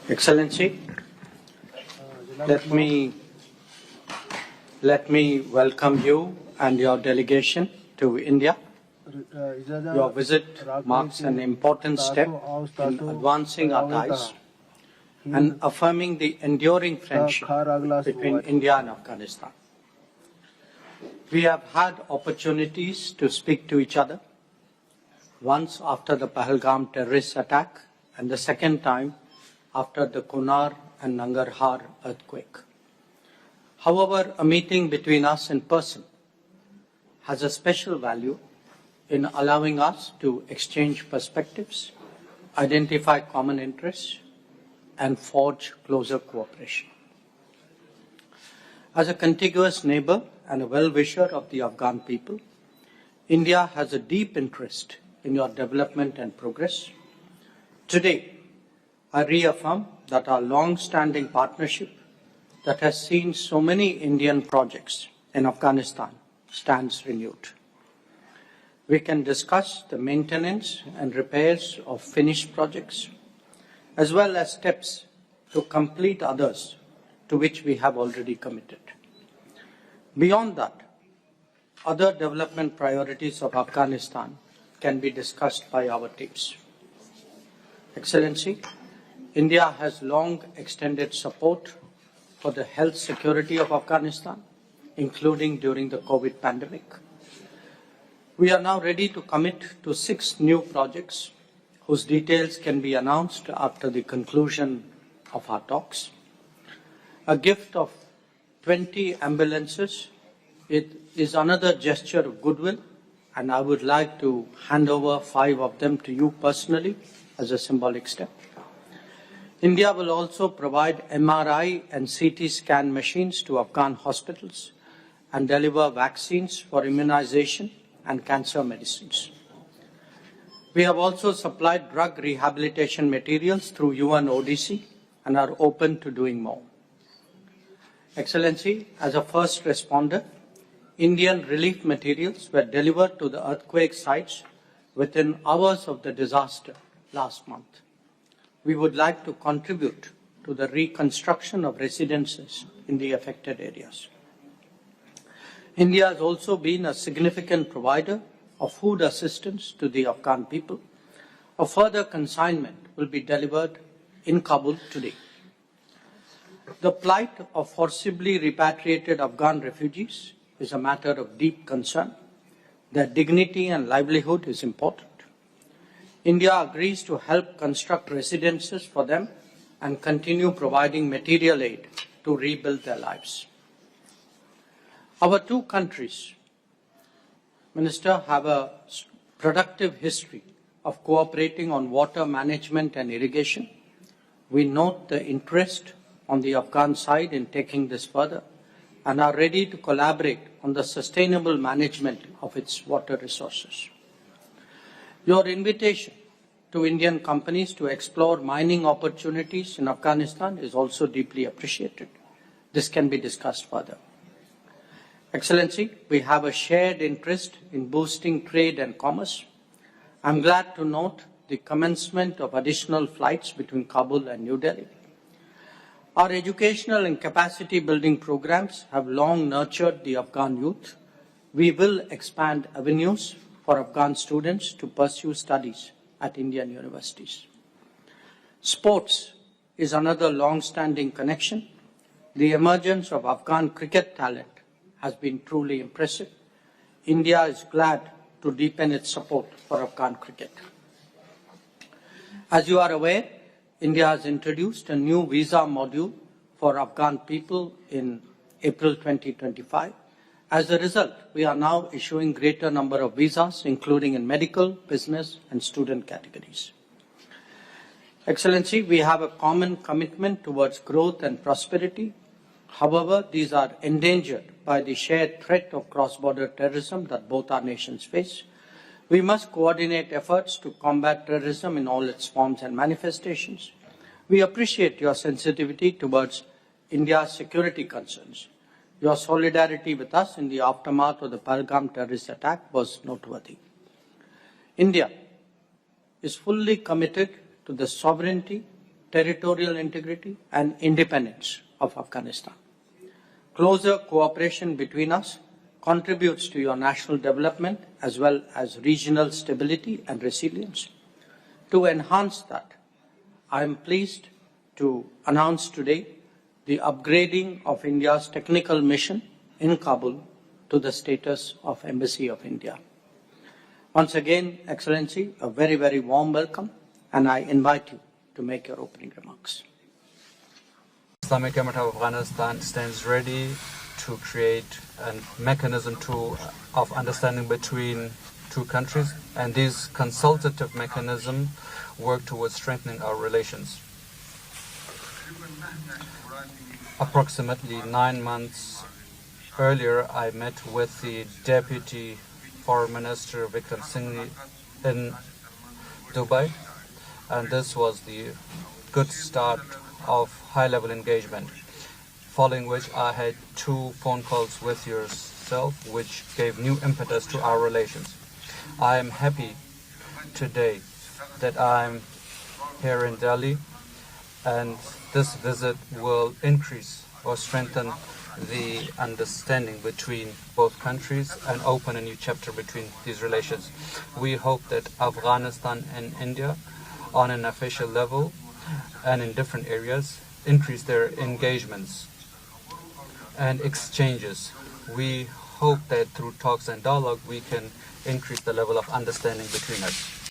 Excellency, let me welcome you and your delegation to India. Your visit marks an important step in advancing our ties and affirming the enduring friendship between India and Afghanistan. We have had opportunities to speak to each other, once after the Pahalgam terrorist attack and the second time after the Kunar and Nangarhar earthquake. However, a meeting between us in person has a special value in allowing us to exchange perspectives, identify common interests, and forge closer cooperation. As a contiguous neighbor and a well-wisher of the Afghan people, India has a deep interest in your development and progress. Today, I reaffirm that our long-standing partnership that has seen so many Indian projects in Afghanistan stands renewed. We can discuss the maintenance and repairs of finished projects, as well as steps to complete others to which we have already committed. Beyond that, other development priorities of Afghanistan can be discussed by our teams. Excellency, India has long extended support for the health security of Afghanistan, including during the COVID pandemic. We are now ready to commit to 6 new projects whose details can be announced after the conclusion of our talks. A gift of 20 ambulances is another gesture of goodwill, and I would like to hand over 5 of them to you personally as a symbolic step. India will also provide MRI and CT scan machines to Afghan hospitals and deliver vaccines for immunization and cancer medicines. We have also supplied drug rehabilitation materials through UN ODC and are open to doing more. Excellency, as a first responder, Indian relief materials were delivered to the earthquake sites within hours of the disaster last month. We would like to contribute to the reconstruction of residences in the affected areas. India has also been a significant provider of food assistance to the Afghan people. A further consignment will be delivered in Kabul today. The plight of forcibly repatriated Afghan refugees is a matter of deep concern. Their dignity and livelihood is important. India agrees to help construct residences for them and continue providing material aid to rebuild their lives. Our two countries, Minister, have a productive history of cooperating on water management and irrigation. We note the interest on the Afghan side in taking this further and are ready to collaborate on the sustainable management of its water resources. Your invitation to Indian companies to explore mining opportunities in Afghanistan is also deeply appreciated. This can be discussed further. Excellency, we have a shared interest in boosting trade and commerce. I'm glad to note the commencement of additional flights between Kabul and New Delhi. Our educational and capacity building programs have long nurtured the Afghan youth. We will expand avenues for Afghan students to pursue studies at Indian universities. Sports is another long-standing connection. The emergence of Afghan cricket talent has been truly impressive. India is glad to deepen its support for Afghan cricket. As you are aware, India has introduced a new visa module for Afghan people in April 2025. As a result, we are now issuing greater number of visas, including in medical, business, and student categories. Excellency, we have a common commitment towards growth and prosperity. However, these are endangered by the shared threat of cross-border terrorism that both our nations face. We must coordinate efforts to combat terrorism in all its forms and manifestations. We appreciate your sensitivity towards India's security concerns. Your solidarity with us in the aftermath of the Pahalgam terrorist attack was noteworthy. India is fully committed to the sovereignty, territorial integrity and independence of Afghanistan. Closer cooperation between us contributes to your national development as well as regional stability and resilience. To enhance that, I am pleased to announce today the upgrading of India's technical mission in Kabul to the status of Embassy of India. Once again, Excellency, a very, very warm welcome, and I invite you to make your opening remarks. Islamic Emirate of Afghanistan stands ready to create a mechanism of understanding between two countries, and this consultative mechanism work towards strengthening our relations. Approximately 9 months earlier, I met with the Deputy Foreign Minister Vikram Singh in Dubai, and this was the good start of high-level engagement, following which I had 2 phone calls with yourself, which gave new impetus to our relations. I am happy today that I'm here in Delhi, and this visit will increase or strengthen the understanding between both countries and open a new chapter between these relations. We hope that Afghanistan and India, on an official level and in different areas, increase their engagements and exchanges. We hope that through talks and dialogue we can increase the level of understanding between us.